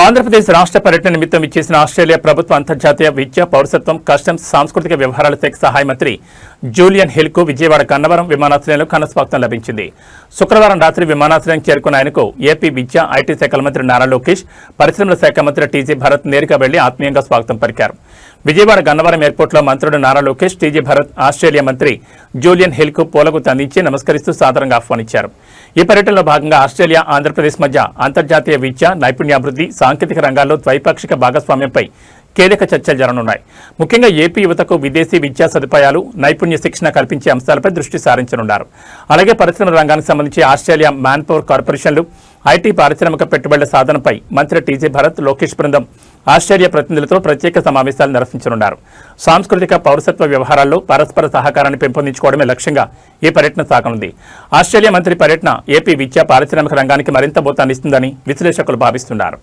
ఆంధ్రప్రదేశ్ రాష్ట్ర పర్యటన నిమిత్తం ఇచ్చేసిన ఆస్ట్రేలియా ప్రభుత్వ అంతర్జాతీయ విద్య, పౌరసత్వం, కస్టమ్స్, సాంస్కృతిక వ్యవహారాల శాఖ సహాయ మంత్రి జూలియన్ హిల్కు విజయవాడ గన్నవరం విమానాశ్రయంలో ఘనస్వాగతం లభించింది. శుక్రవారం రాత్రి విమానాశ్రయం చేరుకున్న ఆయనకు ఏపీ విద్య, ఐటీ శాఖల మంత్రి నారా లోకేష్, పరిశ్రమల శాఖ మంత్రి టీజీ భరత్ నేరుగా వెళ్లి ఆత్మీయంగా స్వాగతం పలికారు. విజయవాడ గన్నవరం ఎయిర్పోర్టులో మంత్రుడు నారా లోకేష్, టీజీ భరత్ ఆస్ట్రేలియా మంత్రి జూలియన్ హిల్కు పూలగుత్తి అందించి నమస్కరిస్తూ సాదరంగా ఆహ్వానించారు. ఈ పర్యటనలో భాగంగా ఆస్ట్రేలియా, ఆంధ్రప్రదేశ్ మధ్య అంతర్జాతీయ విద్య, నైపుణ్యాభివృద్ధి, సాంకేతిక రంగాల్లో ద్వైపాక్షిక భాగస్వామ్యంపై కీలక చర్చలు జరగనున్నాయి. ముఖ్యంగా ఏపీ యువతకు విదేశీ విద్యా సదుపాయాలు, నైపుణ్య శిక్షణ కల్పించే అంశాలపై దృష్టి సారించనున్నారు. అలాగే పరిశ్రమల రంగానికి సంబంధించి ఆస్ట్రేలియా మ్యాన్ పవర్ కార్పొరేషన్లు, ఐటీ పారిశ్రామిక పెట్టుబడుల సాధనపై మంత్రి టీజీ భరత్, లోకేష్ బృందం ఆస్ట్రేలియా ప్రతినిధులతో ప్రత్యేక సమావేశాలు నిర్వహించనున్నారు. సాంస్కృతిక, పౌరసత్వ వ్యవహారాల్లో పరస్పర సహకారాన్ని పెంపొందించుకోవడమే లక్ష్యంగా ఈ పర్యటన సాగనుంది. ఆస్ట్రేలియా మంత్రి పర్యటన ఏపీ విద్యా, పారిశ్రామిక రంగానికి మరింత ఊతాన్నిస్తుందని విశ్లేషకులు భావిస్తున్నారు.